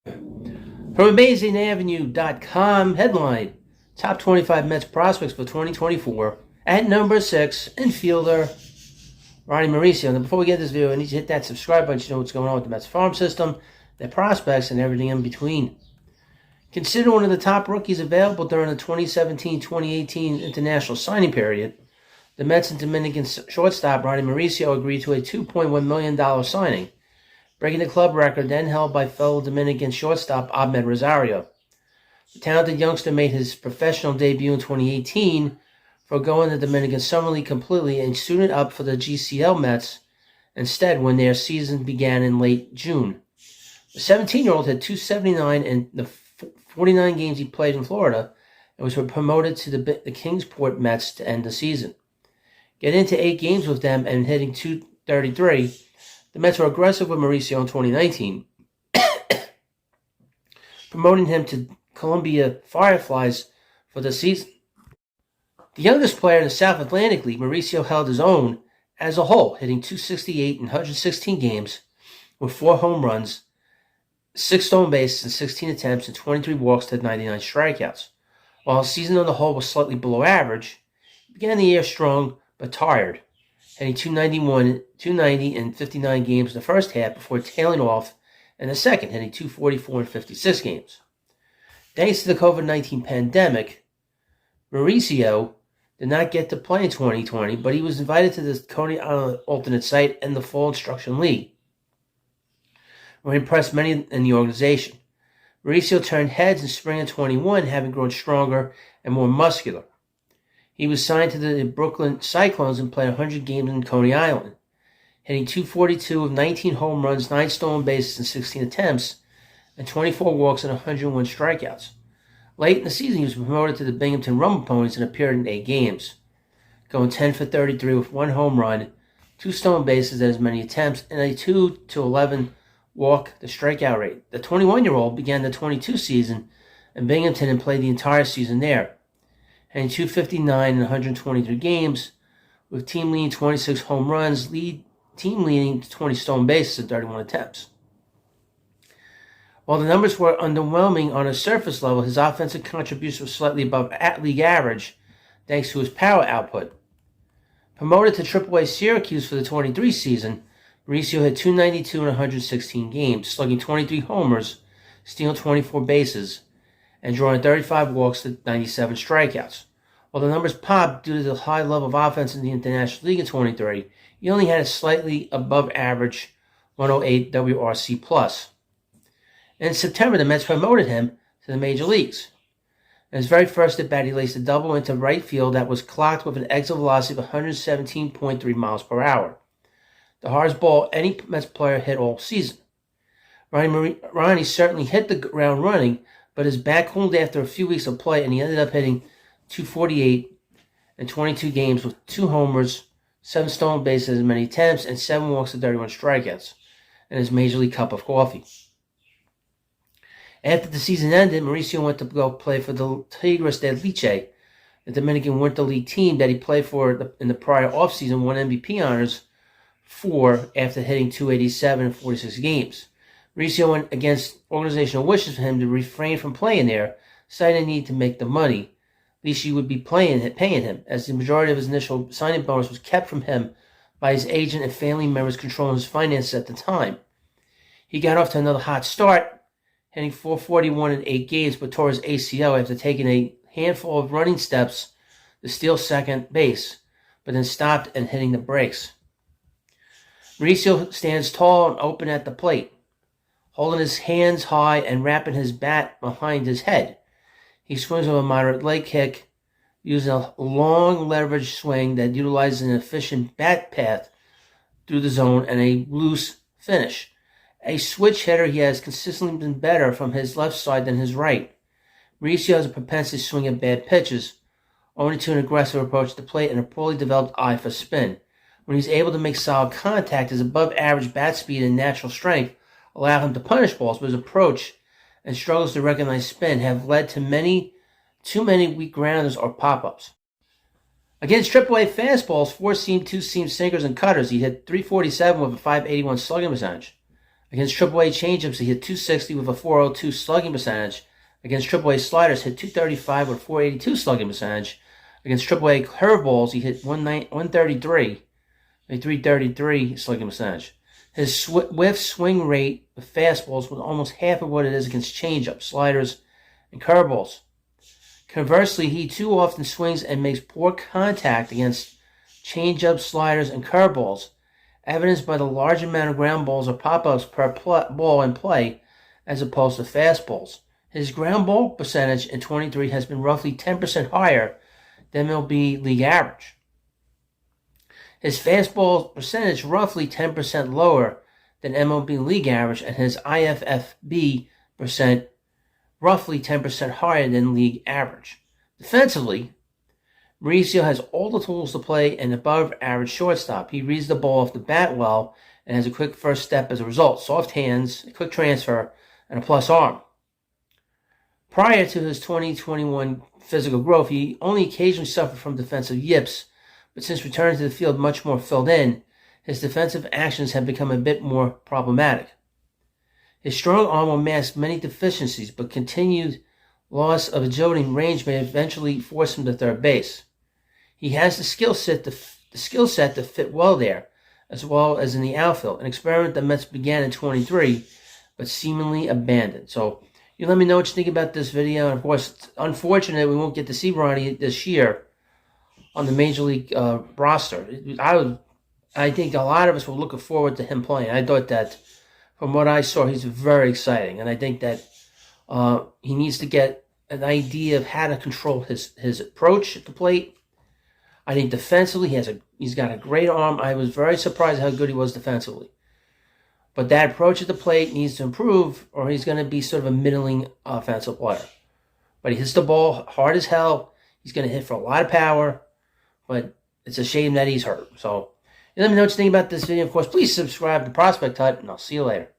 From AmazingAvenue.com, headline, Top 25 Mets Prospects for 2024. At number 6, infielder Ronny Mauricio. Now, before we get this video, I need you to hit that subscribe button so you know what's going on with the Mets farm system, their prospects, and everything in between. Considered one of the top rookies available during the 2017-2018 international signing period, the Mets and Dominican shortstop Ronny Mauricio agreed to a $2.1 million signing, breaking the club record then held by fellow Dominican shortstop Ahmed Rosario. The talented youngster made his professional debut in 2018, foregoing the Dominican Summer League completely and suited up for the GCL Mets instead when their season began in late June. The 17-year-old had .279 in the 49 games he played in Florida and was promoted to the Kingsport Mets to end the season. Getting into 8 games with them and hitting .233, the Mets were aggressive with Mauricio in 2019, promoting him to Columbia Fireflies for the season. The youngest player in the South Atlantic League, Mauricio held his own as a whole, hitting .268 in 116 games with 4 home runs, 6 stolen bases in 16 attempts, and 23 walks to 99 strikeouts. While his season on the whole was slightly below average, he began the year strong but tired, hitting .290 in 59 games in the first half before tailing off in the second, hitting .244 in 56 games. Thanks to the COVID-19 pandemic, Mauricio did not get to play in 2020, but he was invited to the Coney Island alternate site and the Fall Instruction League, where he impressed many in the organization. Mauricio turned heads in spring of 21, having grown stronger and more muscular. He was signed to the Brooklyn Cyclones and played 100 games in Coney Island, hitting .242 with 19 home runs, 9 stolen bases in 16 attempts, and 24 walks and 101 strikeouts. Late in the season, he was promoted to the Binghamton Rumble Ponies and appeared in 8 games, going 10 for 33 with 1 home run, 2 stolen bases and as many attempts, and a 2-11 walk to strikeout rate. The 21-year-old began the 22 season in Binghamton and played the entire season there, hitting .259 in 123 games, with team leading 26 home runs, team leading 20 stolen bases and 31 attempts. While the numbers were underwhelming on a surface level, his offensive contribution was slightly above league average thanks to his power output. Promoted to AAA Syracuse for the 23 season, Mauricio had .292 in 116 games, slugging 23 homers, stealing 24 bases, and drawing 35 walks to 97 strikeouts. While the numbers popped due to the high level of offense in the International League in 23, he only had a slightly above average 108 WRC+. In September, the Mets promoted him to the major leagues. In his very first at bat, he laced a double into right field that was clocked with an exit velocity of 117.3 miles per hour, the hardest ball any Mets player hit all season. Ronny certainly hit the ground running, but his bat cooled after a few weeks of play, and he ended up hitting .248 in 22 games with 2 homers, 7 stolen bases, as many attempts, and 7 walks to 31 strikeouts in his major league cup of coffee. After the season ended, Mauricio went to go play for the Tigres de Liche, the Dominican Winter League team that he played for in the prior offseason, won MVP honors for after hitting .287 in 46 games. Mauricio went against organizational wishes for him to refrain from playing there, citing the need to make the money. Liche would be paying him, as the majority of his initial signing bonus was kept from him by his agent and family members controlling his finances at the time. He got off to another hot start, hitting .441 in 8 games, but tore his ACL after taking a handful of running steps to steal second base, but then stopped and hitting the brakes. Mauricio stands tall and open at the plate, holding his hands high and wrapping his bat behind his head. He swings with a moderate leg kick, using a long leverage swing that utilizes an efficient bat path through the zone and a loose finish. A switch hitter, he has consistently been better from his left side than his right. Mauricio has a propensity to swing at bad pitches, owing to an aggressive approach to the plate and a poorly developed eye for spin. When he's able to make solid contact, his above-average bat speed and natural strength allow him to punish balls, but his approach and struggles to recognize spin have led to too many weak grounders or pop-ups. Against AAA fastballs, 4-seam, 2-seam sinkers, and cutters, he hit .347 with a .581 slugging percentage. Against AAA changeups, he hit 260 with a 402 slugging percentage. Against AAA sliders, hit 235 with a 482 slugging percentage. Against AAA curveballs, he hit 133, a 333 slugging percentage. His whiff swing rate with fastballs was almost half of what it is against changeups, sliders, and curveballs. Conversely, he too often swings and makes poor contact against changeups, sliders, and curveballs, evidenced by the large amount of ground balls or pop-ups per ball in play as opposed to fastballs. His ground ball percentage in 23 has been roughly 10% higher than MLB league average. His fastball percentage roughly 10% lower than MLB league average, and his IFFB percent roughly 10% higher than league average. Defensively, Mauricio has all the tools to play an above-average shortstop. He reads the ball off the bat well and has a quick first step as a result. Soft hands, a quick transfer, and a plus arm. Prior to his 2021 physical growth, he only occasionally suffered from defensive yips, but since returning to the field much more filled in, his defensive actions have become a bit more problematic. His strong arm will mask many deficiencies, but continued loss of agility and range may eventually force him to third base. He has the skill set to fit well there, as well as in the outfield, an experiment that Mets began in 23, but seemingly abandoned. So you let me know what you think about this video. And of course, it's unfortunate we won't get to see Ronnie this year on the Major League roster. I think a lot of us were looking forward to him playing. I thought that from what I saw, he's very exciting. And I think that he needs to get an idea of how to control his approach at the plate. I think defensively, he's got a great arm. I was very surprised how good he was defensively. But that approach at the plate needs to improve, or he's going to be sort of a middling offensive player. But he hits the ball hard as hell. He's going to hit for a lot of power. But it's a shame that he's hurt. So let me know what you think about this video. Of course, please subscribe to Prospect Hut, and I'll see you later.